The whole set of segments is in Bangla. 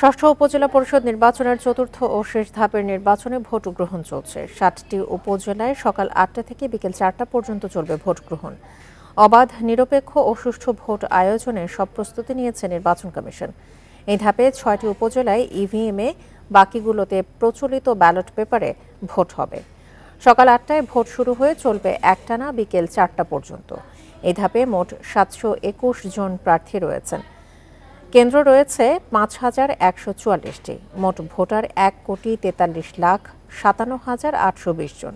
ষষ্ঠ উপজেলা পরিষদ নির্বাচনের চতুর্থ ও শেষ ধাপের নির্বাচনে ভোট গ্রহণ চলছে। ৭টি উপজেলায় সকাল ৮টা থেকে বিকেল ৪টা পর্যন্ত চলবে ভোট গ্রহণ। অবাধ, নিরপেক্ষ ও সুষ্ঠু ভোট আয়োজনে সব প্রস্তুতি নিয়েছে নির্বাচন কমিশন। এই ধাপে ৬টি উপজেলায় ইভিএমে, বাকিগুলোতে প্রচলিত ব্যালট পেপারে ভোট হবে। সকাল ৮টায় ভোট শুরু হয়ে চলবে একটানা বিকেল ৪টা পর্যন্ত। এই ধাপে মোট ৭২১ জন প্রার্থী রয়েছেন। কেন্দ্র রয়েছে ৫,১৪৪টি। মোট ভোটার ১,৪৩,৫৭,৮২০ জন।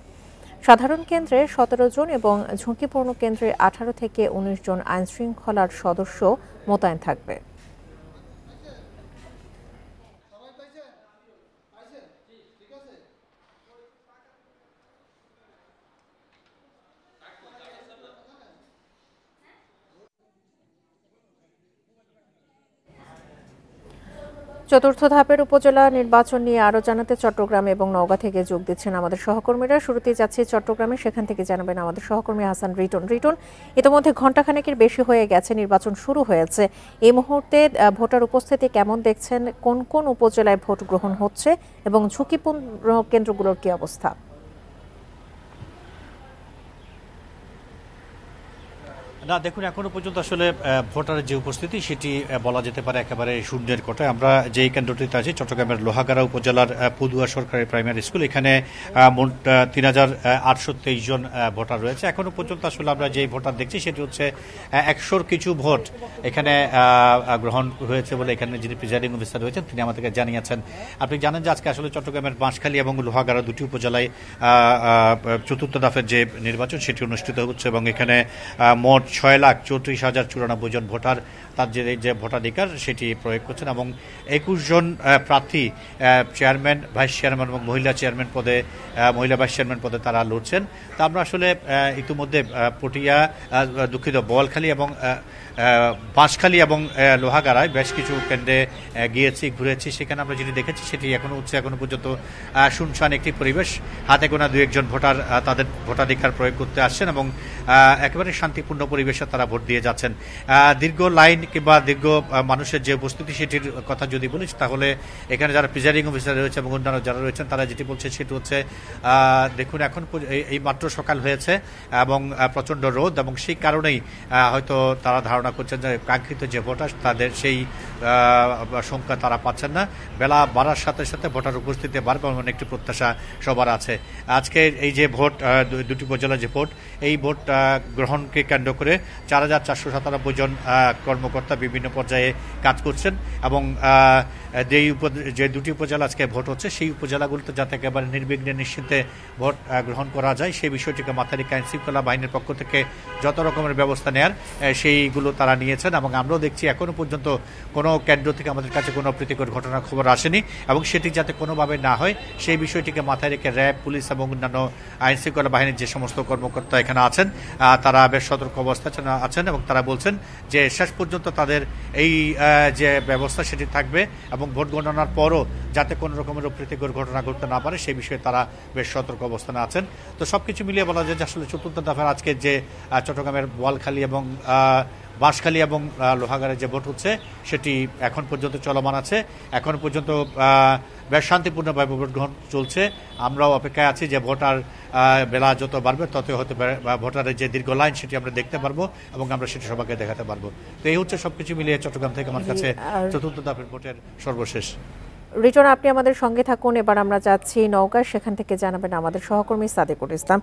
সাধারণ কেন্দ্রে ১৭ জন এবং ঝুঁকিপূর্ণ কেন্দ্রে ১৮ থেকে ১৯ জন আইনশৃঙ্খলার সদস্য মোতায়েন থাকবে। চতুর্থ ধাপের উপজেলা নির্বাচন নিয়ে আরও জানাতে চট্টগ্রাম এবং নওগাঁ থেকে যোগ দিচ্ছেন আমাদের সহকর্মীরা। শুরুতেই যাচ্ছি চট্টগ্রামে, সেখান থেকে জানাবেন আমাদের সহকর্মী হাসান রিটন। ইতিমধ্যে ঘণ্টাখানেকের বেশি হয়ে গেছে নির্বাচন শুরু হয়েছে। এই মুহূর্তে ভোটার উপস্থিতি কেমন দেখছেন? কোন কোন উপজেলায় ভোট গ্রহণ হচ্ছে এবং ঝুঁকিপূর্ণ কেন্দ্রগুলোর কি অবস্থা? না, দেখুন, এখনো পর্যন্ত আসলে ভোটারের যে উপস্থিতি সেটি বলা যেতে পারে একেবারে শূন্যের কোটায়। আমরা যেই কেন্দ্রটিতে আছি চট্টগ্রামের লোহাগাড়া উপজেলার পদুয়া সরকারি প্রাইমারি স্কুল, এখানে মোট ৩,৮২৩ জন ভোটার রয়েছে। এখনো পর্যন্ত আসলে আমরা যেই ভোটার দেখছি সেটি হচ্ছে ১০০ কিছু ভোট এখানে গ্রহণ হয়েছে বলে এখানে যিনি প্রিজাইডিং অফিসার রয়েছেন তিনি আমাদেরকে জানিয়েছেন। আপনি জানেন যে আজকে আসলে চট্টগ্রামের বাঁশখালী এবং লোহাগাড়া দুটি উপজেলায় চতুর্থ দফের যে নির্বাচন সেটি অনুষ্ঠিত হচ্ছে এবং এখানে মোট ৬,৩৪,০৯৪ জন ভোটার তার যে ভোটাধিকার সেটি প্রয়োগ করছেন এবং ২১ জন প্রার্থী চেয়ারম্যান, ভাইস চেয়ারম্যান এবং মহিলা ভাইস চেয়ারম্যান পদে তারা লড়ছেন। তা আমরা আসলে ইতিমধ্যে বোয়ালখালী এবং বাঁশখালী এবং লোহাগাড়ায় বেশ কিছু কেন্দ্রে গিয়েছি, ঘুরেছি। সেখানে আমরা যেটি দেখেছি সেটি এখনো পর্যন্ত শুনশান একটি পরিবেশ। হাতে গোনা ২-১ জন ভোটার তাদের ভোটাধিকার প্রয়োগ করতে আসছেন এবং একেবারে শান্তিপূর্ণ পরিবেশে তারা ভোট দিয়ে যাচ্ছেন। দীর্ঘ লাইন কিংবা দীর্ঘ মানুষের যে উপস্থিতি সেটির কথা যদি বলি তাহলে এখানে যারা প্রিজাইডিং অফিসার রয়েছে এবং অন্যান্য যারা রয়েছেন তারা যেটি বলছে সেটি হচ্ছে দেখুন, এখন এই মাত্র সকাল হয়েছে এবং প্রচণ্ড রোদ এবং সেই কারণেই হয়তো তারা ধারণা করছেন যে কাঙ্ক্ষিত যে ভোটার তাদের সেই সংখ্যা তারা পাচ্ছেন না। বেলা বাড়ার সাথে সাথে ভোটার উপস্থিতি বাড়বে এমন একটি প্রত্যাশা সবার আছে। আজকের এই যে ভোট, দুটি উপজেলার যে ভোট, এই ভোট গ্রহণকে কেন্দ্র করে ৪,৪৯৭ জন কর্মকর্তা বিভিন্ন পর্যায়ে কাজ করছেন এবং যে দুটি উপজেলা আজকে ভোট হচ্ছে সেই উপজেলাগুলোতে যাতে একেবারে নির্বিঘ্নে নিশ্চিন্তে ভোট গ্রহণ করা যায় সেই বিষয়টিকে মাথায় রেখে আইনশৃঙ্খলা বাহিনীর পক্ষ থেকে যত রকমের ব্যবস্থা নেয়ার সেইগুলো তারা নিয়েছেন এবং আমরাও দেখছি এখনো পর্যন্ত কোনো কেন্দ্র থেকে আমাদের কাছে কোনো প্রীতিকর ঘটনার খবর আসেনি এবং সেটি যাতে কোনোভাবে না হয় সেই বিষয়টিকে মাথায় রেখে র্যাব, পুলিশ এবং অন্যান্য আইনশৃঙ্খলা বাহিনীর যে সমস্ত কর্মকর্তা এখানে আছেন তারা বেশ সতর্ক অবস্থায় আছেন এবং তারা বলছেন যে শেষ পর্যন্ত তাদের এই যে ব্যবস্থা সেটি থাকবে এবং ভোট গণনার পরও যাতে কোনো রকমের অপ্রীতিকর ঘটনা ঘটতে না পারে সেই বিষয়ে তারা বেশ সতর্ক অবস্থানে আছেন। তো সবকিছু মিলিয়ে বলা যায় যে আসলে চতুর্থ দফার আজকে যে চট্টগ্রামের বোয়ালখালী এবং বাঁশখালী এবং লোহাগাড়ায় যে ভোট হচ্ছে সেটি এখন পর্যন্ত চলমান আছে। এখন পর্যন্ত বেশ শান্তিপূর্ণভাবে ভোট গ্রহণ চলছে। আমরাও অপেক্ষায় আছি যে ভোটার বেলা যত বাড়বে তত হয়তো ভোটারের যে দীর্ঘ লাইন সেটি আমরা দেখতে পারবো এবং আমরা সেটি সবাইকে দেখাতে পারবো। তো এই হচ্ছে সবকিছু মিলিয়ে চট্টগ্রাম থেকে আমার কাছে চতুর্থ দফার ভোটের সর্বশেষ। রিটন, আপনি আমাদের সঙ্গে থাকুন। এবার আমরা যাচ্ছি নওগাঁ, সেখান থেকে জানাবেন আমাদের সহকর্মী সাদেকুল ইসলাম।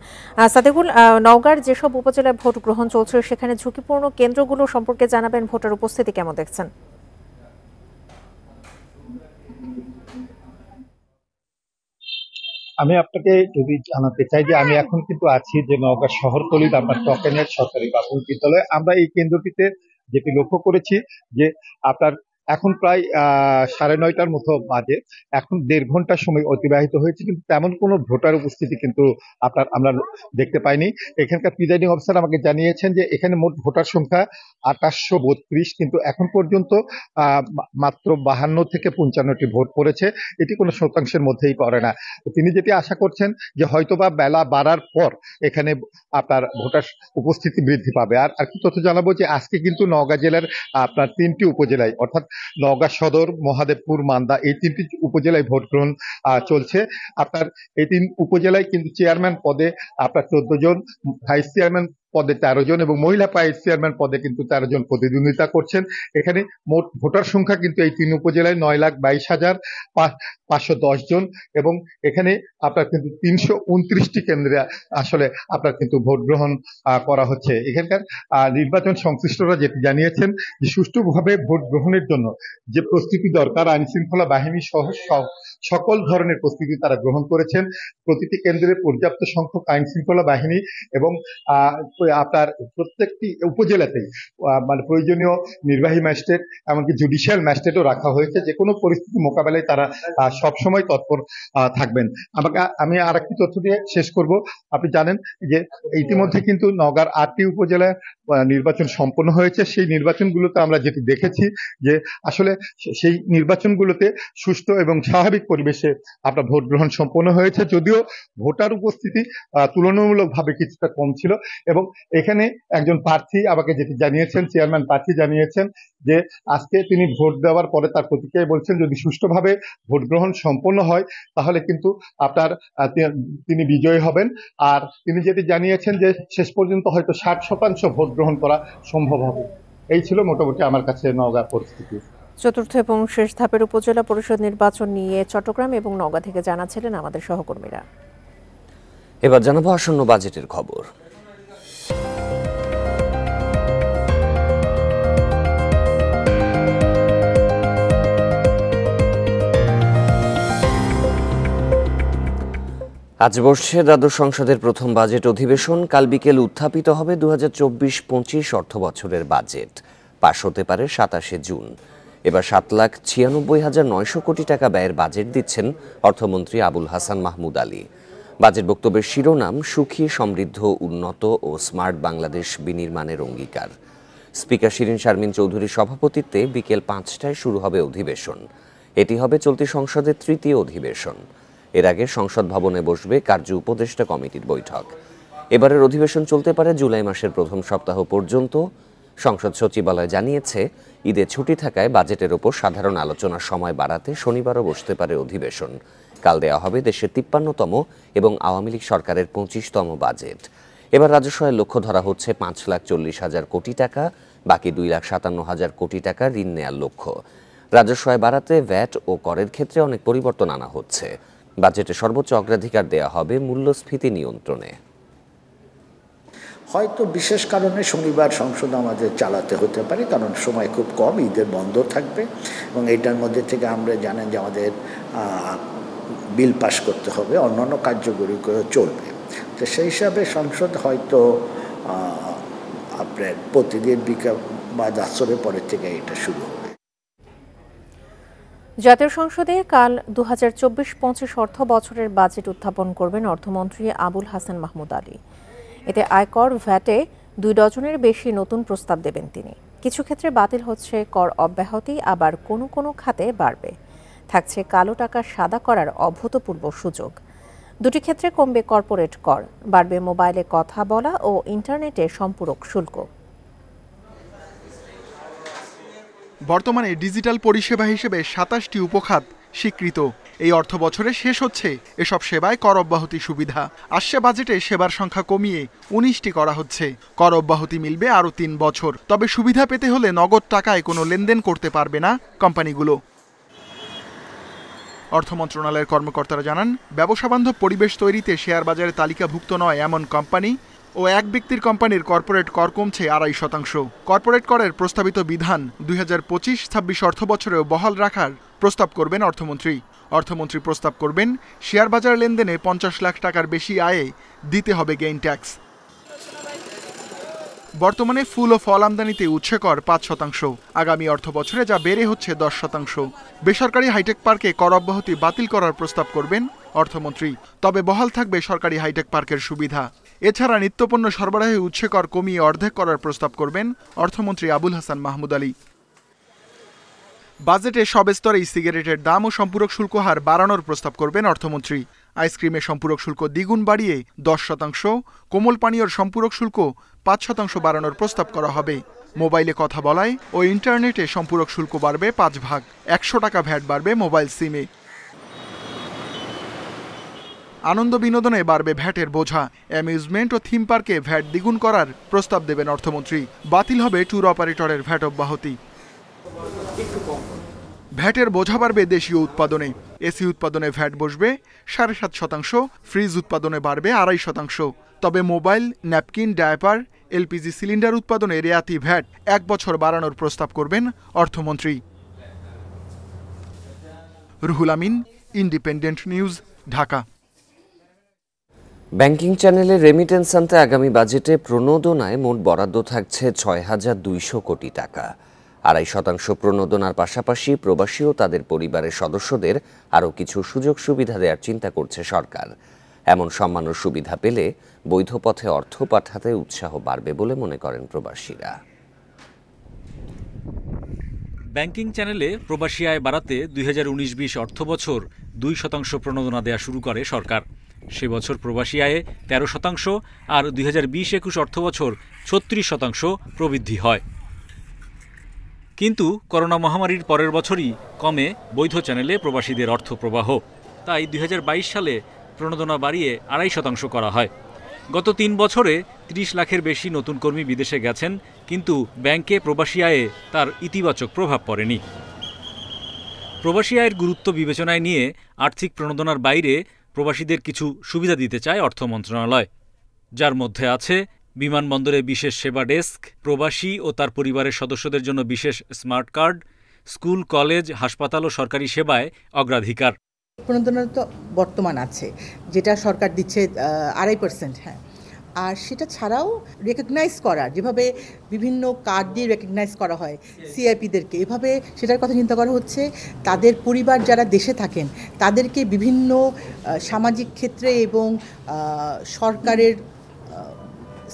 সাদেকুল, নওগাঁর যেসব উপজেলায় ভোট গ্রহণ চলছে সেখানে ঝুঁকিপূর্ণ কেন্দ্রগুলো সম্পর্কে জানাবেন। ভোটার উপস্থিতি কেমন দেখছেন? আমি আপনাকে যদি জানাতে চাই যে আমি এখন কিন্তু আছি যে নওগাঁ শহরতলির আপনার টকেনের সরকারি প্রাথমিক বিদ্যালয়ে। আমরা এই কেন্দ্রটিতে যেটি লক্ষ্য করেছি যে আপনার এখন প্রায় ৯:৩০ মতো বাজে। এখন ১.৫ ঘন্টা সময় অতিবাহিত হয়েছে কিন্তু তেমন কোনো ভোটার উপস্থিতি কিন্তু আমরা দেখতে পাইনি। এখানকার প্রিজাইডিং অফিসার আমাকে জানিয়েছেন যে এখানে মোট ভোটার সংখ্যা ২৮৩২, কিন্তু এখন পর্যন্ত মাত্র ৫২ থেকে ৫৫টি ভোট পড়েছে। এটি কোনো শতাংশের মধ্যেই পড়ে না। তিনি যেটি আশা করছেন যে হয়তোবা বেলা বাড়ার পর এখানে আপনার ভোটার উপস্থিতি বৃদ্ধি পাবে। আর কি তথ্য জানাবো যে আজকে কিন্তু নওগাঁ জেলার আপনার ৩টি উপজেলায় অর্থাৎ নওগাঁ সদর, মহাদেবপুর, মান্দা এই 3টি উপজেলায় ভোট গ্রহণ চলছে। আপনার এই 3 উপজেলায় কিন্তু চেয়ারম্যান পদে আপনার 14 জন, ভাইস চেয়ারম্যান পদে 13 জন এবং মহিলা ভাইস চেয়ারম্যান পদে কিন্তু 13 জন প্রতিদ্বন্দ্বিতা করছেন। এখানে মোট ভোটার সংখ্যা কিন্তু এই 3 উপজেলায় 9,22,510 জন এবং এখানে আপনার কিন্তু 329টি কেন্দ্রে আসলে আপনার কিন্তু ভোট গ্রহণ করা হচ্ছে। এখানকার নির্বাচন সংশ্লিষ্টরা যেটি জানিয়েছেন যে সুষ্ঠুভাবে ভোট গ্রহণের জন্য যে প্রস্তুতি দরকার, আইন শৃঙ্খলা বাহিনী সহ সকল ধরনের প্রস্তুতি তারা গ্রহণ করেছেন। প্রতিটি কেন্দ্রে পর্যাপ্ত সংখ্যক আইন শৃঙ্খলা বাহিনী এবং আপনার প্রত্যেকটি উপজেলাতেই মানে প্রয়োজনীয় নির্বাহী ম্যাজিস্ট্রেট এমনকি জুডিশিয়াল ম্যাজিস্ট্রেটও রাখা হয়েছে। যে কোনো পরিস্থিতি মোকাবেলায় তারা সবসময় তৎপর থাকবেন। আমি আর একটি তথ্য দিয়ে শেষ করব। আপনি জানেন যে ইতিমধ্যে কিন্তু নওগাঁর 8টি উপজেলায় নির্বাচন সম্পন্ন হয়েছে। সেই নির্বাচনগুলোতে আমরা যেটি দেখেছি যে আসলে সেই নির্বাচনগুলোতে সুষ্ঠু এবং স্বাভাবিক পরিবেশে আপনার ভোট গ্রহণ সম্পন্ন হয়েছে, যদিও ভোটার উপস্থিতি তুলনামূলকভাবে কিছুটা কম ছিল। এবং এখানে একজন প্রার্থী আমাকে যেটি জানিয়েছেন, চেয়ারম্যান প্রার্থী জানিয়েছেন যে আজকে তিনি ভোট দেওয়ার পরে তার প্রতিক্রিয়ায় বলছেন যদি সুষ্ঠুভাবে ভোট গ্রহণ সম্পন্ন হয় তাহলে কিন্তু আপনার তিনি বিজয়ী হবেন। আর তিনি যেটি জানিয়েছেন যে শেষ পর্যন্ত হয়তো 60% ভোট গ্রহণ করা সম্ভব হবে। এই ছিল মোটামুটি আমার কাছে নওগাঁ পরিস্থিতি। চতুর্থ এবং শেষ ধাপের উপজেলা পরিষদ নির্বাচন নিয়ে চট্টগ্রাম এবং নওগাঁ থেকে জানাচ্ছিলেন আমাদের সহকর্মীরা। এবার জানাবো আসন্ন বাজেটের খবর। আজ বসছে দ্বাদশ সংসদের প্রথম বাজেট অধিবেশন। কাল বিকেল উত্থাপিত হবে 2024-25 অর্থ বছরের বাজেট। পাশ হতে পারে 27 জুন। এবার 7,96,900 কোটি টাকা ব্যয়ের বাজেট দিচ্ছেন অর্থমন্ত্রী আবুল হাসান মাহমুদ আলী। বাজেট বক্তব্যের শিরোনাম সুখী, সমৃদ্ধ, উন্নত ও স্মার্ট বাংলাদেশ বিনির্মাণের অঙ্গীকার। স্পিকার শিরিন শারমিন চৌধুরীর সভাপতিত্বে বিকেল 5টায় শুরু হবে অধিবেশন। এটি হবে চলতি সংসদের তৃতীয় অধিবেশন। এর আগে সংসদ ভবনে বসবে কার্য উপদেষ্টা কমিটির বৈঠক। এবারের অধিবেশন চলতে পারে জুলাই মাসের প্রথম সপ্তাহ পর্যন্ত। সংসদ সচিবালয় জানিয়েছে ঈদের ছুটি থাকায় বাজেটের ওপর সাধারণ আলোচনার সময় বাড়াতে শনিবারও বসতে পারে অধিবেশন। কাল দেওয়া হবে দেশের 53তম এবং আওয়ামী লীগ সরকারের 25তম বাজেট। এবার রাজস্ব আয়ের লক্ষ্য ধরা হচ্ছে 5,40,000 কোটি টাকা, বাকি 2,57,000 কোটি টাকা ঋণ নেয়ার লক্ষ্য। রাজস্ব আয় বাড়াতে ভ্যাট ও করের ক্ষেত্রে অনেক পরিবর্তন আনা হচ্ছে। বাজেটে সর্বোচ্চ অগ্রাধিকার দেওয়া হবে মূল্যস্ফীতি নিয়ন্ত্রণে। হয়তো বিশেষ কারণে শনিবার সংসদ আমাদের চালাতে হতে পারে, কারণ সময় খুব কম, ঈদের বন্ধ থাকবে এবং এইটার মধ্যে থেকে আমরা জানেন যে আমাদের বিল পাস করতে হবে, অন্যান্য কার্যকরী করে চলবে। তো সেই হিসাবে সংসদ হয়তো আপনার প্রতিদিন বিকাল বা আসরের পরের থেকে এটা শুরু হবে। জাতীয় সংসদে কাল 2024-25 অর্থ বছরের বাজেট উত্থাপন করবেন অর্থমন্ত্রী আবুল হাসান মাহমুদ আলী। এতে আয়কর, ভ্যাটে 2 ডজনের বেশি নতুন প্রস্তাব দেবেন তিনি। কিছু ক্ষেত্রে বাতিল হচ্ছে কর অব্যাহতি, আবার কোনো কোনো খাতে বাড়বে। থাকছে কালো টাকা সাদা করার অভূতপূর্ব সুযোগ। দুটি ক্ষেত্রে কমবে কর্পোরেট কর, বাড়বে মোবাইলে কথা বলা ও ইন্টারনেটে সম্পূরক শুল্ক। বর্তমানে ডিজিটাল পরিষেবা হিসেবে 27টি উপখাত স্বীকৃত। এই অর্থ বছরে শেষ হচ্ছে এসব সেবায় কর অব্যাহতি সুবিধা। আসছে বাজেটে সেবার সংখ্যা কমিয়ে 19টি করা হচ্ছে। কর অব্যাহতি মিলবে আরও 3 বছর। তবে সুবিধা পেতে হলে নগদ টাকায় কোনো লেনদেন করতে পারবে না কোম্পানিগুলো। অর্থ মন্ত্রণালয়ের কর্মকর্তারা জানান, ব্যবসাবান্ধব পরিবেশ তৈরিতে শেয়ার বাজারে তালিকাভুক্ত নয় এমন কোম্পানি ও এক ব্যক্তির কোম্পানির কর্পোরেট কর কমছে 2.5%। কর্পোরেট করের প্রস্তাবিত বিধান 2025-26 অর্থ বছরেও বহাল রাখার প্রস্তাব করবেন অর্থমন্ত্রী। অর্থমন্ত্রী প্রস্তাব করবেন শেয়ার বাজার লেনদেনে 50 লাখ টাকার বেশি আয়ে দিতে হবে গেইন ট্যাক্স। বর্তমানে ফুল ও ফল আমদানিতে উৎসে কর 5%, আগামী অর্থ বছরে যা বেড়ে হচ্ছে 10%। বেসরকারি হাইটেক পার্কে কর অব্যাহতি বাতিল করার প্রস্তাব করবেন অর্থমন্ত্রী। তবে বহাল থাকবে সরকারি হাইটেক পার্কের সুবিধা। এছাড়া নিত্যপণ্য সরবরাহে উৎসে কর কমিয়ে অর্ধেক করার প্রস্তাব করবেন অর্থমন্ত্রী আবুল হাসান মাহমুদ আলী। বাজেটে সব স্তরেই সিগারেটের দাম ও সম্পূরক শুল্ক হার বাড়ানোর প্রস্তাব করবেন অর্থমন্ত্রী। আইসক্রিমের সম্পূরক শুল্ক দ্বিগুণ বাড়িয়ে 10%, কোমল পানীয়র সম্পূরক শুল্ক 5% বাড়ানোর প্রস্তাব করা হবে। মোবাইলে কথা বলায় ও ইন্টারনেটে সম্পূরক শুল্ক বাড়বে 5 ভাগ। 100 টাকা ভ্যাট বাড়বে মোবাইল সিমে। আনন্দ বিনোদনে বাড়বে ভ্যাটের বোঝা। অ্যামিউজমেন্ট ও থিম পার্কে ভ্যাট দ্বিগুণ করার প্রস্তাব দেবেন অর্থমন্ত্রী। বাতিল হবে ট্যুর অপারেটরের ভ্যাট অব্যাহতি। ভ্যাটের বোঝা বাড়বে দেশীয় উৎপাদনে। এসি উৎপাদনে ভ্যাট বসবে 7.5%, ফ্রিজ উৎপাদনে বাড়বে 2.5%। তবে mobile, napkin, diaper, LPG cylinder উৎপাদনে রেয়াতি ভ্যাট 1 বছর বাড়ানোর প্রস্তাব করবেন অর্থমন্ত্রী। Ruhul Amin, independent News, Dhaka. Banking চ্যানেলে রেমিটেন্স আনতে আগামী বাজেটে প্রণোদনায় মোট বরাদ্দ থাকছে 6,200 কোটি টাকা। 2.5% প্রণোদনার পাশাপাশি প্রবাসী ও তাদের পরিবারের সদস্যদের আরও কিছু সুযোগ সুবিধা দেওয়ার চিন্তা করছে সরকার। এমন সম্মান ও সুবিধা পেলে বৈধ পথে অর্থ পাঠাতে উৎসাহ বাড়বে বলে মনে করেন প্রবাসীরা। ব্যাংকিং চ্যানেলে প্রবাসী আয় বাড়াতে 2019-20 অর্থবছর 2% প্রণোদনা দেয়া শুরু করে সরকার। সে বছর প্রবাসী আয়ে 13% আর 2020-21 অর্থবছর 36% প্রবৃদ্ধি হয়। কিন্তু করোনা মহামারীর পরের বছরই কমে বৈধ চ্যানেলে প্রবাসীদের অর্থ প্রবাহ। তাই 2022 সালে প্রণোদনা বাড়িয়ে 2.5% করা হয়। গত 3 বছরে 30 লাখের বেশি নতুন কর্মী বিদেশে গেছেন, কিন্তু ব্যাংকে প্রবাসী আয়ে তার ইতিবাচক প্রভাব পড়েনি। প্রবাসী আয়ের গুরুত্ব বিবেচনায় নিয়ে আর্থিক প্রণোদনার বাইরে প্রবাসীদের কিছু সুবিধা দিতে চায় অর্থ মন্ত্রণালয়, যার মধ্যে আছে বিমানবন্দরে বিশেষ সেবা ডেস্ক, প্রবাসী ও তার পরিবারের সদস্যদের জন্য বিশেষ স্মার্ট কার্ড, স্কুল, কলেজ, হাসপাতাল ও সরকারি সেবায় অগ্রাধিকার। প্রণোদনা তো বর্তমান আছে, যেটা সরকার দিচ্ছে 2.5%। হ্যাঁ, আর সেটা ছাড়াও রেকগনাইজ করার, যেভাবে বিভিন্ন কার্ড দিয়ে রেকগনাইজ করা হয় সিআইপিদেরকে, এভাবে সেটার কথা চিন্তা করা হচ্ছে। তাদের পরিবার যারা দেশে থাকেন তাদেরকে বিভিন্ন সামাজিক ক্ষেত্রে এবং সরকারের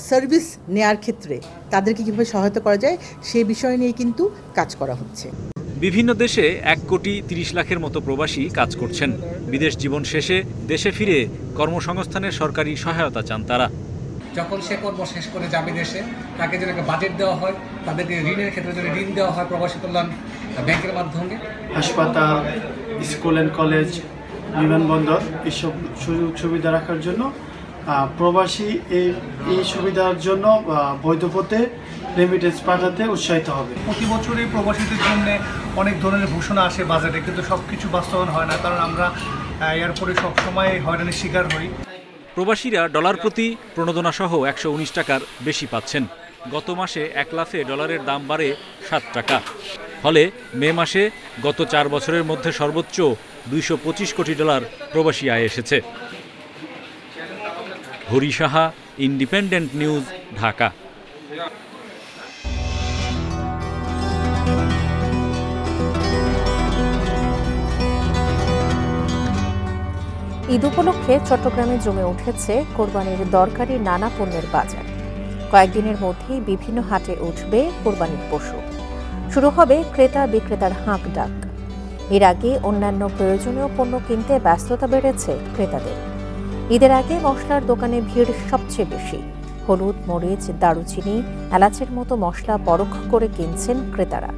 সার্ভিস নেয়ার ক্ষেত্রে তাদেরকে কীভাবে সহায়তা করা যায় সেই বিষয় নিয়ে কিন্তু কাজ করা হচ্ছে। বিভিন্ন দেশে 1.30 লাখের মতো প্রবাসী কাজ করছেন। বিদেশ জীবন শেষে দেশে ফিরে কর্মসংস্থানের সরকারি সহায়তা চান তারা। যখন সে কর্ম শেষ করে যাবে দেশে, তাকে যেন একটা বাজেট দেওয়া হয়, তাদেরকে ঋণের ক্ষেত্রে যদি ঋণ দেওয়া হয় প্রবাসী কল্যাণ ব্যাংকের মাধ্যমে। হাসপাতাল, স্কুল অ্যান্ড কলেজ, বিমানবন্দর এইসব সুযোগ সুবিধা রাখার জন্য প্রবাসী এই সুবিধার জন্য বৈধ পথে রেমিটেন্স পাঠাতে উৎসাহিত হবে। প্রতি বছরই প্রবাসীদের জন্য অনেক ধরনের ঘোষণা আসে বাজেটে, কিন্তু সব কিছু বাস্তবায়ন হয় না, কারণ আমরা এরপরে সবসময় হয়রানির শিকার হই। প্রবাসীরা ডলার প্রতি প্রণোদনা সহ 119 টাকার বেশি পাচ্ছেন। গত মাসে 1 লাফে ডলারের দাম বাড়ে 7 টাকা। ফলে মে মাসে গত 4 বছরের মধ্যে সর্বোচ্চ 225 কোটি ডলার প্রবাসী আয় এসেছে। Hari Saha, Independent News, Dhaka. ঈদ উপলক্ষে চট্টগ্রামে জমে উঠেছে কোরবানির দরকারি নানা পণ্যের বাজার। কয়েকদিনের মধ্যেই বিভিন্ন হাটে উঠবে কোরবানির পশু। শুরু হবে ক্রেতা বিক্রেতার হাঁক ডাক। এর আগে অন্যান্য প্রয়োজনীয় পণ্য কিনতে ব্যস্ততা বেড়েছে ক্রেতাদের। ঈদের আগে মশলার দোকানে ভিড় সবচেয়ে বেশি। হলুদ, মরিচ, দারুচিনি, এলাচের মতো মশলা পরখ করে কিনছেন ক্রেতারা।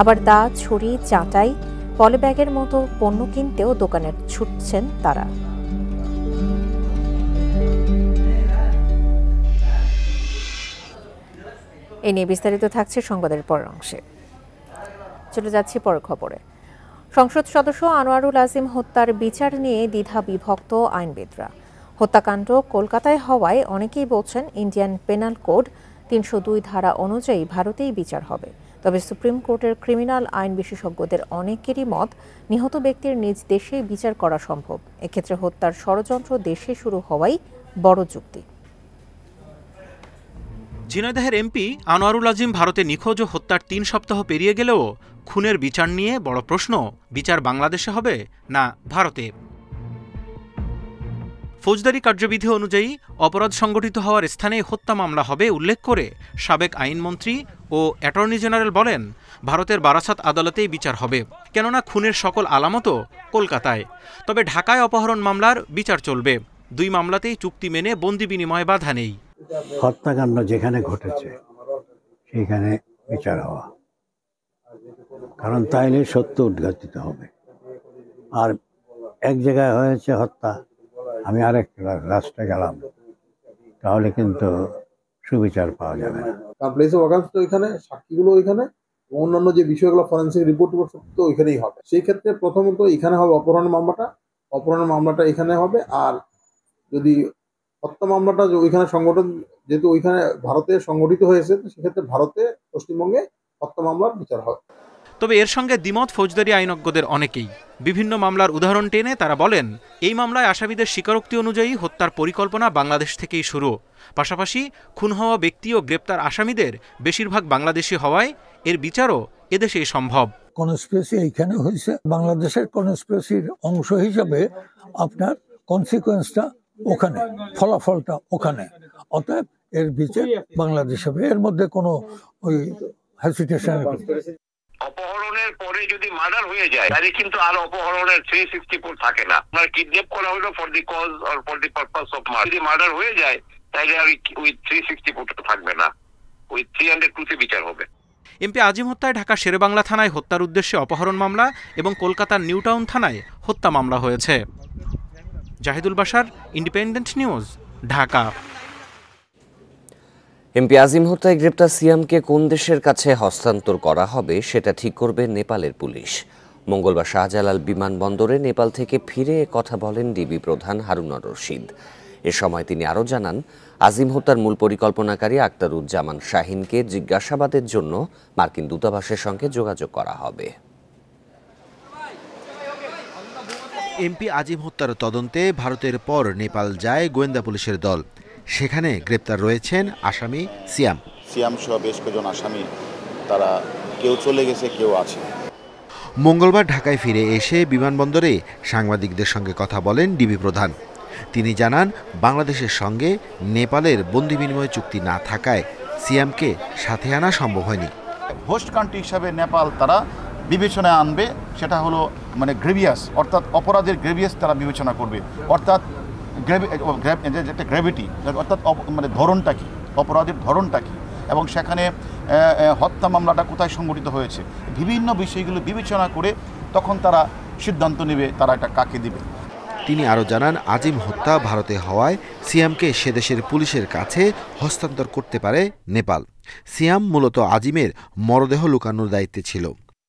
আবার দা, ছুরি, চাটাই, পলিব্যাগের মতো পণ্য কিনতেও দোকানে ছুটছেন তারা। এ নিয়ে বিস্তারিত থাকছে সংবাদের পরের অংশে। চলে যাচ্ছি পরের খবরে। সংসদ সদস্য আনোয়ারুল আজিম হত্যার বিচার নিয়ে দ্বিধা বিভক্ত আইনবিদরা। হত্যাকাণ্ড কলকাতায় হওয়ায় অনেকেই বলছেন ইন্ডিয়ান পেনাল কোড 302 ধারা অনুযায়ী ভারতেই বিচার হবে। তবে সুপ্রিম কোর্টের ক্রিমিনাল আইন বিশেষজ্ঞদের অনেকেরই মত নিহত ব্যক্তির নিজ দেশে বিচার করা সম্ভব। এক্ষেত্রে হত্যার ষড়যন্ত্র দেশে শুরু হওয়াই বড় যুক্তি। ঝিনাইদহের এমপি আনোয়ারুল আজিম ভারতে নিখোঁজ ও হত্যার 3 সপ্তাহ পেরিয়ে গেলেও খুনের বিচার নিয়ে বড় প্রশ্ন, বিচার বাংলাদেশে হবে না ভারতে। ফৌজদারি কার্যবিধি অনুযায়ী অপরাধ সংগঠিত হওয়ার স্থানে হত্যা মামলা হবে উল্লেখ করে সাবেক আইনমন্ত্রী ও অ্যাটর্নি জেনারেল বলেন, ভারতের বারাসাত আদালতেই বিচার হবে, কেননা খুনের সকল আলামতও কলকাতায়। তবে ঢাকায় অপহরণ মামলার বিচার চলবে। 2 মামলাতেই চুক্তি মেনে বন্দি বিনিময় বাধা নেই। হত্যাকাণ্ড যেখানে ঘটেছে সেখানে বিচার হওয়া, কারণ তাইলে সত্য উদ্ঘাটিত হবে। আর এক জায়গায় হয়েছে হত্যা, আমি আরেকটা রাস্তায় গেলাম, তাহলে কিন্তু সুবিচার পাওয়া যাবে না। কারণ প্লেস অফ অকারেন্স তো এখানে, সাক্ষীগুলো ওইখানে, অন্যান্য যে বিষয়গুলো ফরেন্সিক রিপোর্ট তো ওইখানেই হবে। সেই ক্ষেত্রে প্রথমত এখানে হবে অপহরণের মামলাটা এখানে হবে। আর যদি হত্যা মামলাটা ওইখানে সংগঠন, যেহেতু ওইখানে ভারতে সংগঠিত হয়েছে, সেক্ষেত্রে ভারতে পশ্চিমবঙ্গে হত্যা মামলার বিচার হবে। তবে এর সঙ্গে দ্বিমত ফৌজদারি আইনজ্ঞদের অনেকেই। বিভিন্ন মামলার উদাহরণ টেনে তারা বলেন, এই মামলায় আসামিদের স্বীকারোক্তি অনুযায়ী হত্যার পরিকল্পনা বাংলাদেশ থেকেই শুরু। পাশাপাশি খুন হওয়া ব্যক্তি ও গ্রেপ্তার আসামিদের বেশিরভাগ বাংলাদেশি হওয়ায় এর বিচারও এদেশেই সম্ভব। কনস্পিরেসি এইখানে হয়েছে, বাংলাদেশের কনস্পিরেসির অংশ হিসাবে আপনার কনসিকুয়েন্সটা ওখানে, ফলাফলটা ওখানে, অতএব এর বিচার বাংলাদেশ হবে। এর মধ্যে কোনো ওই হেসিটেশন। অপহরণের পরে যদি মার্ডার হয়ে যায় তাহলে কিন্তু আর অপহরণের 364 থাকে না। আপনার কিডন্যাপ করা হলো for the cause or for the purpose of murder, যদি মার্ডার হয়ে যায় তাহলে আর ওই 364 থাকবে না, ওই 302 বিচার হবে। এমপি আজিম হত্যায় ঢাকা শেরেবাংলা থানায় হত্যার উদ্দেশ্যে অপহরণ মামলা এবং কলকাতার নিউটাউন থানায় হত্যা মামলা হয়েছে। Zahidul Bashar, Independent News, Dhaka. MP Azim হত্যায় গ্রেপ্তার সিয়ামকে কোন দেশের কাছে হস্তান্তর করা হবে সেটা ঠিক করবে নেপালের পুলিশ। মঙ্গলবার শাহজালাল বিমানবন্দরে নেপাল থেকে ফিরে কথা বলেন ডিবি প্রধান হারুনুর রশিদ। এ সময় তিনি আরও জানান, আজিম হত্যার মূল পরিকল্পনাকারী আক্তারুজ্জামান শাহিনকে জিজ্ঞাসাবাদের জন্য মার্কিন দূতাবাসের সঙ্গে যোগাযোগ করা হবে। এমপি আজিম হত্যার তদন্তে ভারতের পর নেপাল যায় গোয়েন্দা পুলিশের দল। সেখানে গ্রেপ্তার রয়েছেন আসামি সিয়াম সহ বেশ কয়েকজন আসামি, তারা কেউ চলে গেছে, কেউ আছে। মঙ্গলবার ঢাকায় ফিরে এসে বিমানবন্দরে সাংবাদিকদের সঙ্গে কথা বলেন ডিবি প্রধান। তিনি জানান, বাংলাদেশের সঙ্গে নেপালের বন্দি বিনিময় চুক্তি না থাকায় সিয়ামকে সাথে আনা সম্ভব হয়নি। হোস্ট কান্ট্রি হিসাবে নেপাল তারা বিবেচনায় আনবে, সেটা হলো মানে গ্রেভিয়াস, অর্থাৎ অপরাধের গ্রেভিয়াস তারা বিবেচনা করবে, অর্থাৎ একটা গ্র্যাভিটি, অর্থাৎ মানে ধরনটা কি, অপরাধের ধরনটা কি, এবং সেখানে হত্যা মামলাটা কোথায় সংঘটিত হয়েছে, বিভিন্ন বিষয়গুলো বিবেচনা করে তখন তারা সিদ্ধান্ত নেবে তারা এটা কাকে দিবে। তিনি আরও জানান, আজিম হত্যা ভারতে হওয়ায় সিয়ামকে সেদেশের পুলিশের কাছে হস্তান্তর করতে পারে নেপাল। সিয়াম মূলত আজিমের মরদেহ লুকানোর দায়িত্বে ছিল।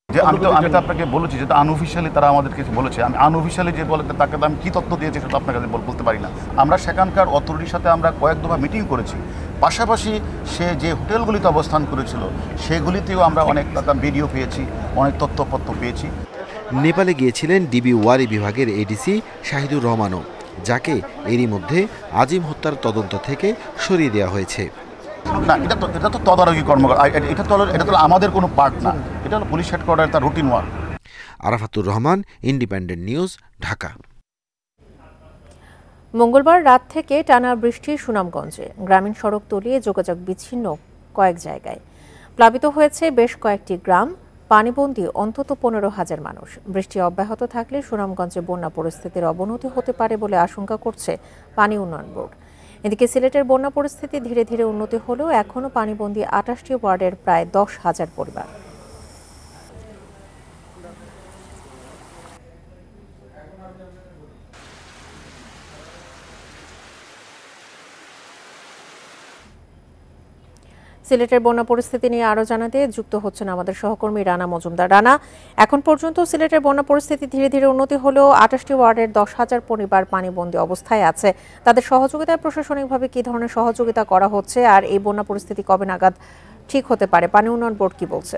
যে আমি তো আপনাকে বলেছি, যেটা আনঅফিশিয়ালি তারা আমাদেরকে বলেছে, আমি আনঅফিশিয়ালি যে বলে তাকে আমি কী তথ্য দিয়েছি সেটা আপনার কাছে বলতে পারি না। আমরা সেখানকার অথরিটির সাথে আমরা কয়েক দফা মিটিং করেছি, পাশাপাশি সে যে হোটেলগুলিতে অবস্থান করেছিল সেগুলিতেও আমরা অনেক ভিডিও পেয়েছি, অনেক তথ্যপত্র পেয়েছি। নেপালে গিয়েছিলেন ডিবি ওয়ারি বিভাগের এডিসি শাহিদুর রহমানও, যাকে এরই মধ্যে আজিম হত্যার তদন্ত থেকে সরিয়ে দেওয়া হয়েছে। না, এটা তো তদারকি কর্মকর্তা, এটা তো আমাদের কোনো পার্ট না, এটা হলো পুলিশ হেডকোয়ার্টার, তার routine work. Arafatur Rahman, independent News, Dhaka. মঙ্গলবার রাত থেকে টানা বৃষ্টি সুনামগঞ্জে, গ্রামীণ সড়ক তলিয়ে যোগাযোগ বিচ্ছিন্ন কয়েক জায়গায়। প্লাবিত হয়েছে বেশ কয়েকটি গ্রাম, পানিবন্দী অন্তত 15,000 মানুষ। বৃষ্টি অব্যাহত থাকলে সুনামগঞ্জে বন্যা পরিস্থিতির অবনতি হতে পারে বলে আশঙ্কা করছে পানি উন্নয়ন বোর্ড। এদিকে সিলেটের বন্যা পরিস্থিতি ধীরে ধীরে উন্নতি হলেও এখনও পানিবন্দী 28টি ওয়ার্ডের প্রায় 10,000 পরিবার। সিলেটের বন্যা পরিস্থিতি নিয়ে আরো জানাতে যুক্ত হচ্ছেন আমাদের সহকর্মী রানা মজুমদার। রানা, এখন পর্যন্ত সিলেটের বন্যা পরিস্থিতি ধীরে ধীরে উন্নতি হলেও 28টি ওয়ার্ডের 10,000 পরিবার পানিবন্দী অবস্থায় আছে। তাদের সহযোগিতায় প্রশাসনিকভাবে কি ধরনের সহযোগিতা করা হচ্ছে, আর এই বন্যা পরিস্থিতি কবে নাগাদ ঠিক হতে পারে, পানি উন্নয়ন বোর্ড কি বলছে?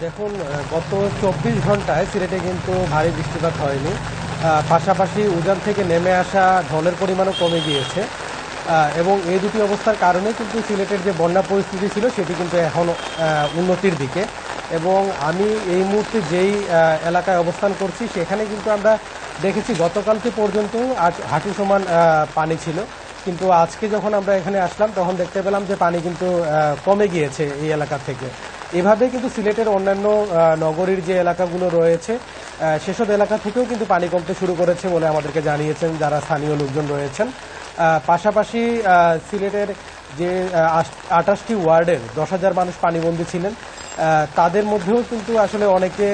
দেখুন, গত 24 ঘন্টায় সিলেটে কিন্তু ভারী বৃষ্টিপাত হয়নি, পাশাপাশি উজান থেকে নেমে আসা ঢলের পরিমাণও কমে গিয়েছে এবং এই দুটি অবস্থার কারণে কিন্তু সিলেটের যে বন্যা পরিস্থিতি ছিল সেটি কিন্তু এখন উন্নতির দিকে। এবং আমি এই মুহূর্তে যেই এলাকায় অবস্থান করছি সেখানে কিন্তু আমরা দেখেছি গতকালকে পর্যন্ত হাঁটু সমান পানি ছিল, কিন্তু আজকে যখন আমরা এখানে আসলাম তখন দেখতে পেলাম যে পানি কিন্তু কমে গিয়েছে এই এলাকা থেকে। এভাবে কিন্তু সিলেটের অন্যান্য নগরীর যে এলাকাগুলো রয়েছে সেসব এলাকা থেকেও কিন্তু পানি কমতে শুরু করেছে বলে আমাদেরকে জানিয়েছেন যারা স্থানীয় লোকজন রয়েছেন। পাশাপাশি সিলেটের যে 28টি ওয়ার্ডের 10,000 মানুষ পানিবন্দী ছিলেন, তাদের মধ্যেও কিন্তু আসলে অনেকে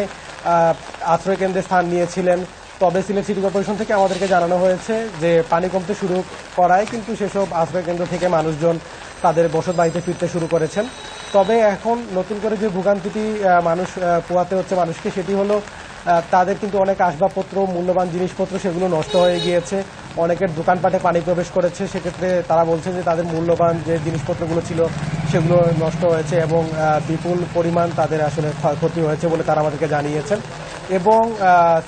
আশ্রয়কেন্দ্রে স্থান নিয়েছিলেন। তবে সিলেট সিটি কর্পোরেশন থেকে আমাদেরকে জানানো হয়েছে যে পানি কমতে শুরু করায় কিন্তু সেসব আশ্রয়কেন্দ্র থেকে মানুষজন তাদের বসত বাড়িতে ফিরতে শুরু করেছেন। তবে এখন নতুন করে যে ভোগান্তিটি মানুষ পোহাতে হচ্ছে মানুষকে, সেটি হলো তাদের কিন্তু অনেক আসবাবপত্র, মূল্যবান জিনিসপত্র সেগুলো নষ্ট হয়ে গিয়েছে। অনেকের দোকানপাটে পানি প্রবেশ করেছে, সেক্ষেত্রে তারা বলছেন যে তাদের মূল্যবান যে জিনিসপত্রগুলো ছিল সেগুলো নষ্ট হয়েছে এবং বিপুল পরিমাণ তাদের আসলে ক্ষয়ক্ষতি হয়েছে বলে তারা আমাদেরকে জানিয়েছেন। এবং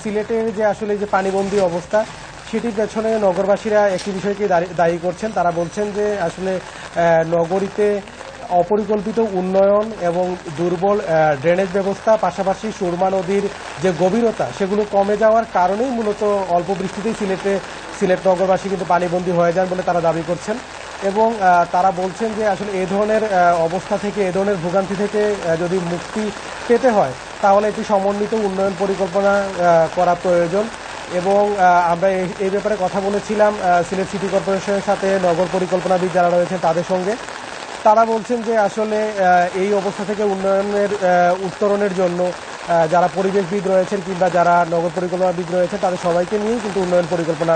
সিলেটের যে আসলে যে পানিবন্দী অবস্থা, সেটির পেছনে নগরবাসীরা একটি বিষয়কে দায়ী করছেন। তারা বলছেন যে আসলে নগরীতে অপরিকল্পিত উন্নয়ন এবং দুর্বল ড্রেনেজ ব্যবস্থা, পাশাপাশি সুরমা নদীর যে গভীরতা সেগুলো কমে যাওয়ার কারণেই মূলত অল্প বৃষ্টিতেই সিলেট নগরবাসী কিন্তু পানিবন্দী হয়ে যান বলে তারা দাবি করছেন। এবং তারা বলছেন যে আসলে এই ধরনের অবস্থা থেকে, এই ধরনের ভোগান্তি থেকে যদি মুক্তি পেতে হয় তাহলে একটি সমন্বিত উন্নয়ন পরিকল্পনা করা প্রয়োজন। এবং আমরা এই ব্যাপারে কথা বলেছিলাম সিলেট সিটি কর্পোরেশনের সাথে, নগর পরিকল্পনাবিদ যারা রয়েছেন তাদের সঙ্গে। তারা বলছেন যে আসলে এই অবস্থা থেকে উন্নয়নের উত্তরণের জন্য যারা পরিবেশবিদ রয়েছেন কিংবা যারা নগর পরিকল্পনাবিদ রয়েছেন তাদের সবাইকে নিয়েই কিন্তু উন্নয়ন পরিকল্পনা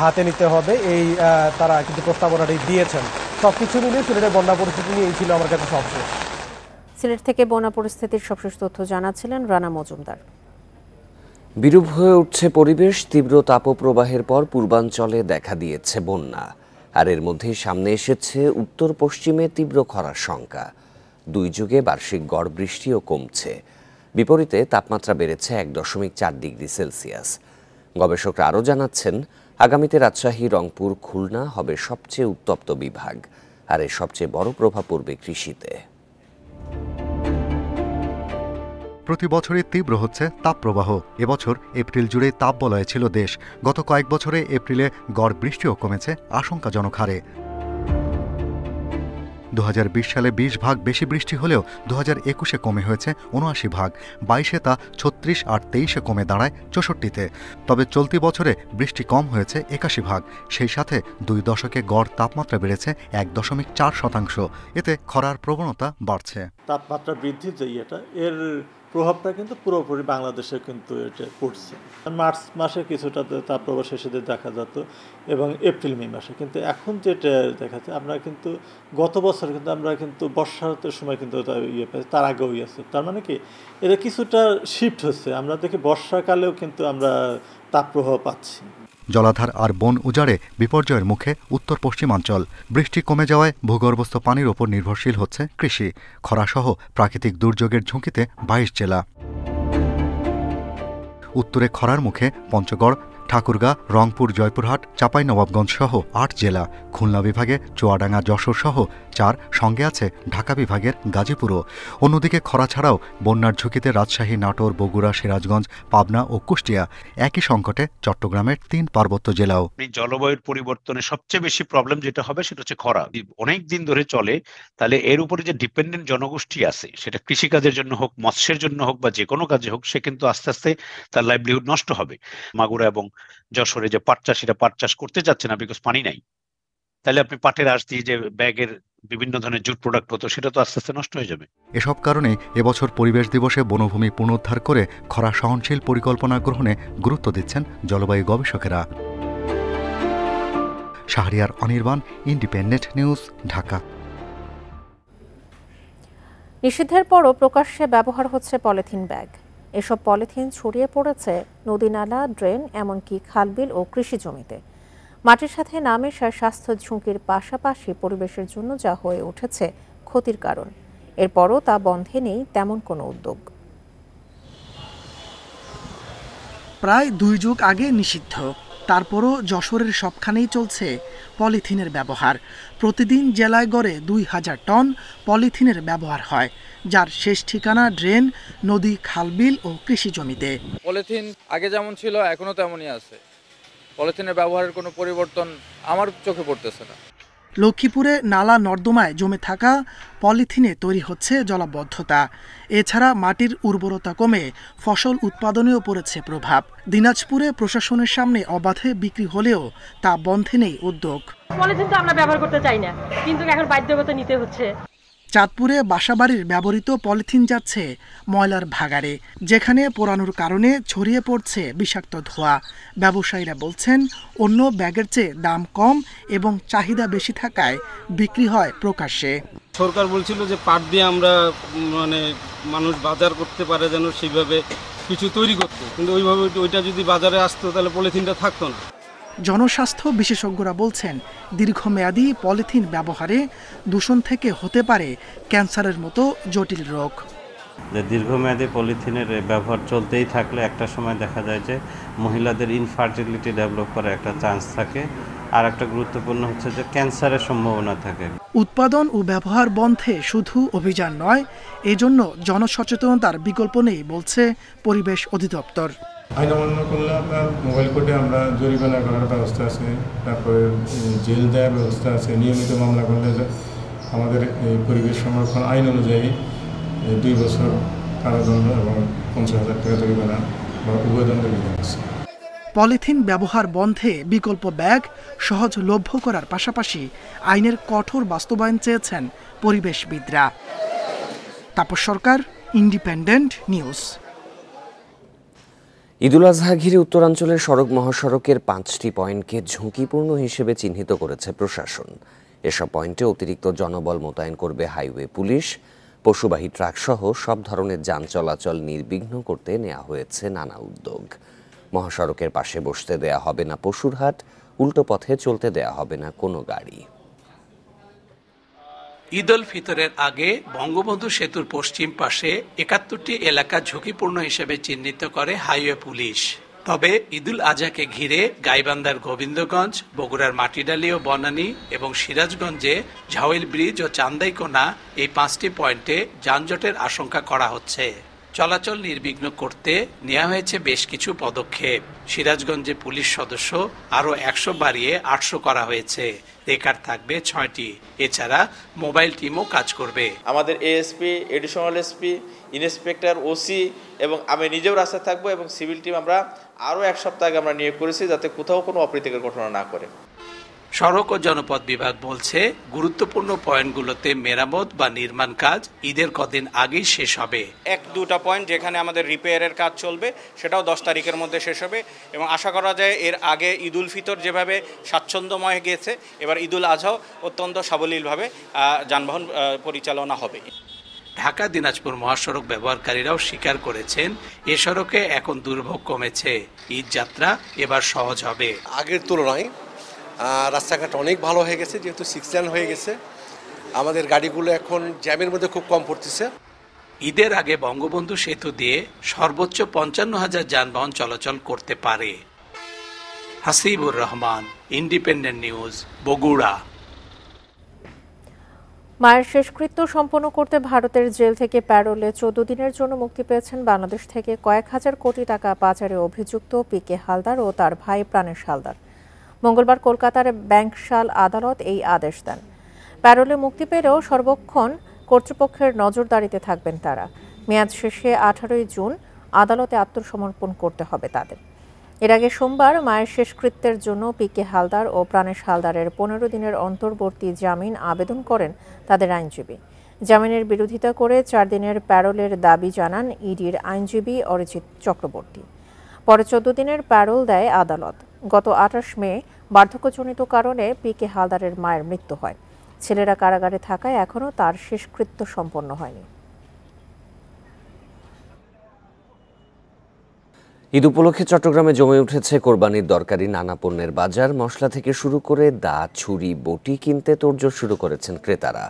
হাতে নিতে হবে, এই তারা কিন্তু প্রস্তাবনাটি দিয়েছেন। সবকিছু মিলিয়ে সিলেটের বন্যা পরিস্থিতি নিয়ে এই ছিল আমার কাছে সবশেষ। সিলেট থেকে বন্যা পরিস্থিতির সবশেষ তথ্য জানাচ্ছিলেন রানা মজুমদার। বিরূপ হয়ে উঠছে পরিবেশ। তীব্র তাপপ্রবাহের পর পূর্বাঞ্চলে দেখা দিয়েছে বন্যা, আর এর মধ্যেই সামনে এসেছে উত্তর পশ্চিমে তীব্র খরার শঙ্কা। 2 যুগে বার্ষিক গড় বৃষ্টিও কমছে। বিপরীতে তাপমাত্রা বেড়েছে 1.4 ডিগ্রি সেলসিয়াস। গবেষকরা আরও জানাচ্ছেন, আগামীতে রাজশাহী, রংপুর, খুলনা হবে সবচেয়ে উত্তপ্ত বিভাগ, আর এর সবচেয়ে বড় প্রভাব পড়বে কৃষিতে। প্রতি বছরই তীব্র হচ্ছে তাপপ্রবাহ। এবছর এপ্রিল জুড়ে তাপবলয়ে ছিল দেশ। গত কয়েক বছরে এপ্রিলে গড় বৃষ্টিও কমেছে আশঙ্কাজনক হারে। 2020 সালে 20 ভাগ বেশি বৃষ্টি হলেও 2021-এ কমে হয়েছে 79 ভাগ, 22-এ তা 36 আর 23-এ কমে দাঁড়ায় 64-তে। তবে চলতি বছরে বৃষ্টি কম হয়েছে 81 ভাগ। সেই সাথে 2 দশকে গড় তাপমাত্রা বেড়েছে 1.4%। এতে খরার প্রবণতা বাড়ছে। তাপমাত্রা বৃদ্ধি যে এর প্রভাবটা কিন্তু পুরোপুরি বাংলাদেশে কিন্তু এটা পড়ছে। মার্চ মাসে কিছুটা তাপপ্রবাহ শেষে দেখা যেত এবং এপ্রিল মে মাসে, কিন্তু এখন যেটা দেখাচ্ছে আমরা কিন্তু গত বছর কিন্তু আমরা কিন্তু বর্ষার সময় কিন্তু তার আগেও আছে। তার মানে কি এটা কিছুটা শিফট হচ্ছে। আমরা দেখি বর্ষাকালেও কিন্তু আমরা তাপপ্রবাহ পাচ্ছি। জলাধার আর বন উজাড়ে বিপর্যয়ের মুখে উত্তর পশ্চিমাঞ্চল। বৃষ্টি কমে যাওয়ায় ভূগর্ভস্থ পানির ওপর নির্ভরশীল হচ্ছে কৃষি। খরাসহ প্রাকৃতিক দুর্যোগের ঝুঁকিতে 22 জেলা। উত্তরে খরার মুখে পঞ্চগড়, ঠাকুরগাঁ, রংপুর, জয়পুরহাট, চাঁপাইনবাবগঞ্জ সহ 8 জেলা। খুলনা বিভাগে চুয়াডাঙ্গা, যশোর সহ 4, সঙ্গে আছে ঢাকা বিভাগের গাজীপুরও। অন্যদিকে খরা ছাড়াও বন্যার ঝুঁকিতে রাজশাহী, নাটোর, বগুড়া, সিরাজগঞ্জ, পাবনা ও কুষ্টিয়া। একই সংকটে চট্টগ্রামের 3 পার্বত্য জেলাও। জলবায়ুর পরিবর্তনে সবচেয়ে বেশি প্রবলেম যেটা হবে সেটা হচ্ছে খরা। অনেক দিন ধরে চলে, তাহলে এর উপরে যে ডিপেন্ডেন্ট জনগোষ্ঠী আছে, সেটা কৃষিকাজের জন্য হোক, মৎস্যের জন্য হোক বা যে কোনো কাজে হোক, সে কিন্তু আস্তে আস্তে তার লাইভলিহুড নষ্ট হবে। মাগুরা এবং যশোরে যে পাট চাষিরা পাট চাষ করতে যাচ্ছে না বিকজ পানি নাই, তাহলে আপনি পাটের আঁশ দিয়ে যে ব্যাগের বিভিন্ন ধরনের জুট প্রোডাক্ট হতো সেটা তো আস্তে আস্তে নষ্ট হয়ে যাবে। এসব কারণে এবছর পরিবেশ দিবসে বনভূমি পুনরুদ্ধার করে খরা সহনশীল পরিকল্পনা গ্রহণে গুরুত্ব দিচ্ছেন জলবায়ু গবেষকেরা। Shahriar Anirban, Independent News, Dhaka. নিষিদ্ধের পরও প্রকাশ্যে ব্যবহার হচ্ছে পলিথিন ব্যাগ। এসব পলিথিন ছড়িয়ে পড়েছে নদী-নালা, ড্রেন, এমনকি খালবিল ও কৃষি জমিতে। মাটির সাথে না মেশার স্বাস্থ্য ঝুঁকির পাশাপাশি পরিবেশের জন্য যা হয়ে উঠেছে ক্ষতির কারণ। এরপরও তা বন্ধে নেই তেমন কোনো উদ্যোগ। প্রায় 2 যুগ আগে নিষিদ্ধ, তারপরও যশোরের সবখানেই চলছে পলিথিনের ব্যবহার। প্রতিদিন জেলায় গড়ে 2000 টন পলিথিনের ব্যবহার হয়, যার শেষ ঠিকানা ড্রেন, নদী, খালবিল ও কৃষি জমিতে। পলিথিন আগে যেমন ছিল এখনো তেমনই আছে। পলিথিনের ব্যবহারের কোনো পরিবর্তন আমার চোখে পড়তেছে না। লক্ষ্মীপুরে নালা নর্দমায় জমে থাকা পলিথিনে তৈরি হচ্ছে জলাবদ্ধতা। এছাড়া মাটির উর্বরতা কমে ফসল উৎপাদনেও পড়েছে প্রভাব। দিনাজপুরে প্রশাসনের সামনে অবাধে বিক্রি হলেও তা বন্ধে নেই উদ্যোগ। পলিথিন তো আমরা ব্যবহার করতে চাই না, কিন্তু এখন বাধ্যগত নিতে হচ্ছে। চাঁদপুরে বাসাবাড়ির ব্যবহৃত পলিথিন যাচ্ছে ময়লার ভাগাড়ে, যেখানে পোড়ানোর কারণে ছড়িয়ে পড়ছে বিষাক্ত ধোঁয়া। ব্যবসায়ীরা বলছেন অন্য ব্যাগের চেয়ে দাম কম এবং চাহিদা বেশি থাকায় বিক্রি হয় প্রকাশ্যে। সরকার বলছিল যে পাট দিয়ে আমরা মানুষ বাজার করতে পারে যেন সেইভাবে কিছু তৈরি করতে, কিন্তু ওইটা যদি বাজারে আসতো তাহলে পলিথিনটা থাকতো না। জনস্বাস্থ্য বিশেষজ্ঞরা বলছেন দীর্ঘমেয়াদী পলিথিন ব্যবহারে দূষণ থেকে হতে পারে ক্যান্সারের মতো জটিল রোগ। দীর্ঘমেয়াদী পলিথিনের ব্যবহার চলতেই থাকলে একটা সময় দেখা যায় যে মহিলাদের ইনফার্টিলিটি ডেভেলপ করার একটা চান্স থাকে, আর একটা গুরুত্বপূর্ণ হচ্ছে যে ক্যান্সারের সম্ভাবনা থাকে। উৎপাদন ও ব্যবহার বন্ধে শুধু অভিযান নয়, এজন্য জনসচেতনতার বিকল্প নেই বলছে পরিবেশ অধিদপ্তর। আইন অমান্য করলে আপনার মোবাইল কোর্টে আমরা জরিমানা করার ব্যবস্থা আছে, তারপরে জেল দেওয়ার ব্যবস্থা আছে। নিয়মিত মামলা করলে আমাদের এই পরিবেশ সংরক্ষণ আইন অনুযায়ী 2 বছর কারাদণ্ড এবং 50,000 টাকা জরিমানা বা উভয়দণ্ড বিধান আছে। পলিথিন ব্যবহার বন্ধে বিকল্প ব্যাগ সহজলভ্য করার পাশাপাশি আইনের কঠোর বাস্তবায়ন চেয়েছেন পরিবেশবিদরা। তাপস সরকার, ইন্ডিপেন্ডেন্ট নিউজ। ঈদুল আজহা ঘিরে উত্তরাঞ্চলের সড়ক মহাসড়কের 5টি পয়েন্টকে ঝুঁকিপূর্ণ হিসেবে চিহ্নিত করেছে প্রশাসন। এসব পয়েন্টে অতিরিক্ত জনবল মোতায়েন করবে হাইওয়ে পুলিশ। পশুবাহী ট্রাকসহ সব ধরনের যান চলাচল নির্বিঘ্ন করতে নেওয়া হয়েছে নানা উদ্যোগ। মহাসড়কের পাশে বসতে দেয়া হবে না পশুর হাট, উল্টো পথে চলতে দেয়া হবে না কোনো গাড়ি। ঈদ উল ফিতরের আগে বঙ্গবন্ধু সেতুর পশ্চিম পাশে ৭১টি এলাকা ঝুঁকিপূর্ণ হিসেবে চিহ্নিত করে হাইওয়ে পুলিশ। তবে ঈদুল আজহাকে ঘিরে গাইবান্ধার গোবিন্দগঞ্জ, বগুড়ার মাটিডালি ও বনানী এবং সিরাজগঞ্জে ঝাউইল ব্রিজ ও চান্দাইকোনা এই 5টি পয়েন্টে যানজটের আশঙ্কা করা হচ্ছে। চলাচল নির্বিঘ্ন করতে নেওয়া হয়েছে বেশ কিছু পদক্ষেপ। সিরাজগঞ্জে পুলিশ সদস্য আরও 100 বাড়িয়ে 800 করা হয়েছে। রেকার থাকবে 6টি। এছাড়া মোবাইল টিমও কাজ করবে। আমাদের ASP, additional SP, inspector, OC এবং আমি নিজেও রাস্তায় থাকবো এবং সিভিল টিম আমরা আরও 1 সপ্তাহ আগে আমরা নিয়োগ করেছি, যাতে কোথাও কোনো অপ্রীতিকর ঘটনা না করে। সড়ক ও জনপথ বিভাগ বলছে গুরুত্বপূর্ণ পয়েন্টগুলোতে মেরামত বা নির্মাণ কাজ ঈদের কদিন আগেই শেষ হবে। 1-2টা পয়েন্ট যেখানে আমাদের রিপেয়ারের কাজ চলবে সেটাও 10 তারিখের মধ্যে শেষ হবে এবং আশা করা যায় এর আগে ঈদ উল ফিতর যেভাবে স্বাচ্ছন্দ্যময় গিয়েছে, এবার ঈদ উল আজহাও অত্যন্ত সাবলীলভাবে যানবাহন পরিচালনা হবে। ঢাকা দিনাজপুর মহাসড়ক ব্যবহারকারীরাও স্বীকার করেছেন এ সড়কে এখন দুর্ভোগ কমেছে। ঈদ যাত্রা এবার সহজ হবে। আগের তুলনায় রাস্তাঘাট অনেক ভালো হয়ে গেছে, যেহেতু 6 লেন হয়ে গেছে। আমাদের গাড়িগুলো এখন জ্যামের মধ্যে খুব কম পড়তেছে। ঈদের আগে বঙ্গবন্ধু সেতু দিয়ে সর্বোচ্চ 55,000 যানবাহন চলাচল করতে পারে। Hasibur Rahman, independent news, Bogura. মায়ের শেষকৃত্য সম্পন্ন করতে ভারতের জেল থেকে প্যারোলে 14 দিনের জন্য মুক্তি পেয়েছেন বাংলাদেশ থেকে কয়েক হাজার কোটি টাকা পাচারে অভিযুক্ত পিকে হালদার ও তার ভাই প্রাণেশ হালদার। মঙ্গলবার কলকাতার ব্যাংকশাল আদালত এই আদেশ দেন। প্যারোলে মুক্তি পেলেও সর্বক্ষণ কর্তৃপক্ষের নজরদারিতে থাকবেন তারা। মেয়াদ শেষে 18 জুন আদালতে আত্মসমর্পণ করতে হবে তাদের। এর আগে সোমবার মায়ের শেষকৃত্যের জন্য পিকে হালদার ও প্রাণেশ হালদারের 15 দিনের অন্তর্বর্তী জামিন আবেদন করেন তাদের আইনজীবী। জামিনের বিরোধিতা করে 4 দিনের প্যারোলের দাবি জানান ইডির আইনজীবী অরিজিৎ চক্রবর্তী। পরে 14 দিনের প্যারোল দেয় আদালত। গত 28 মে বার্ধক্যজনিত কারণে পিকে হালদারের মায়ের মৃত্যু হয়। ছেলেরা কারাগারে থাকায় এখনও তার শেষকৃত্য সম্পন্ন হয়নি। ঈদ উপলক্ষে চট্টগ্রামে জমে উঠেছে কোরবানির দরকারি নানা পণ্যের বাজার। মশলা থেকে শুরু করে দা, ছুরি, বটি কিনতে তোড়জোড় শুরু করেছেন ক্রেতারা।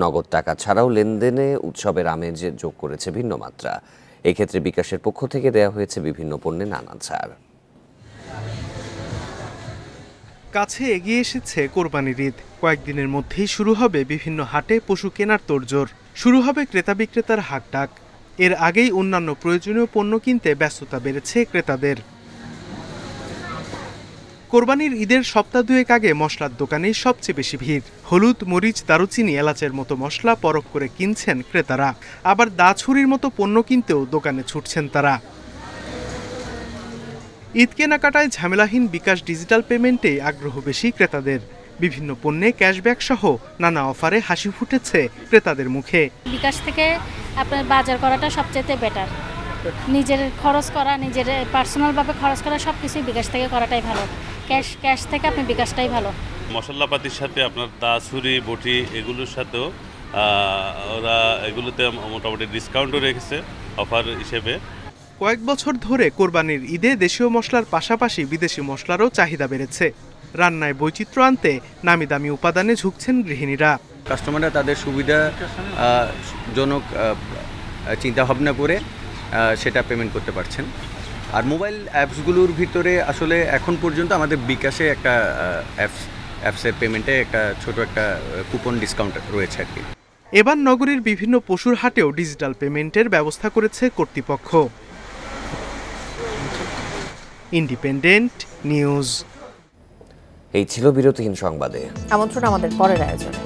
নগদ টাকা ছাড়াও লেনদেনে উৎসবের আমেজে যোগ করেছে ভিন্ন মাত্রা। এক্ষেত্রে বিকাশের পক্ষ থেকে দেয়া হয়েছে বিভিন্ন পণ্যে নানা ছাড়। কাছে এগিয়ে এসেছে কোরবানির ঈদ। কয়েকদিনের মধ্যেই শুরু হবে বিভিন্ন হাটে পশু কেনার তোড়জোড়। শুরু হবে ক্রেতা বিক্রেতার হাকডাক। এর আগেই অন্যান্য প্রয়োজনীয় পণ্য কিনতে ব্যস্ততা বেড়েছে ক্রেতাদের। কোরবানির ঈদের সপ্তাহ দুয়েক আগে মশলার দোকানে সবচেয়ে বেশি ভিড়। হলুদ, মরিচ, দারুচিনি, এলাচের মতো মশলা পরখ করে কিনছেন ক্রেতারা। আবার দা ছুরির মতো পণ্য কিনতেও দোকানে ছুটছেন তারা। ঈদ কেনাকাটায় ঝামেলাহীন বিকাশ ডিজিটাল পেমেন্টে আগ্রহ বেশি ক্রেতাদের। বিভিন্ন পণ্যে ক্যাশব্যাক সহ নানা অফারে হাসি ফুটেছে ক্রেতাদের মুখে। বিকাশ থেকে আপনার বাজার করাটা সবচেয়ে বেটার। নিজের খরচ করা, নিজের পার্সোনালভাবে খরচ করা সবকিছুই বিকাশ থেকে করাটাই ভালো। ক্যাশ থেকে আপনি বিকাশটাই ভালো। মশলাপাতির সাথে আপনার দা ছুরি, বটি এগুলোর সাথেও ওরা এগুলোতে মোটামুটি ডিসকাউন্টও রেখেছে অফার হিসেবে। কয়েক বছর ধরে কোরবানির ঈদে দেশীয় মশলার পাশাপাশি বিদেশি মশলারও চাহিদা বেড়েছে। রান্নায় বৈচিত্র্য আনতে নামি দামি উপাদানে ঝুঁকছেন গৃহিণীরা। কাস্টমাররা তাদের সুবিধাজনক চিন্তাভাবনা করে সেটা পেমেন্ট করতে পারছেন। আর মোবাইল অ্যাপসগুলোর ভিতরে আসলে এখন পর্যন্ত আমাদের বিকাশে একটা অ্যাপসের পেমেন্টে একটা ছোট একটা কুপন ডিসকাউন্ট রয়েছে আর কি। এবার নগরীর বিভিন্ন পশুর হাটেও ডিজিটাল পেমেন্টের ব্যবস্থা করেছে কর্তৃপক্ষ। Independent news. এই ছিল বিরতিহীন সংবাদে। আমন্ত্রণ আমাদের পরের আয়োজনে।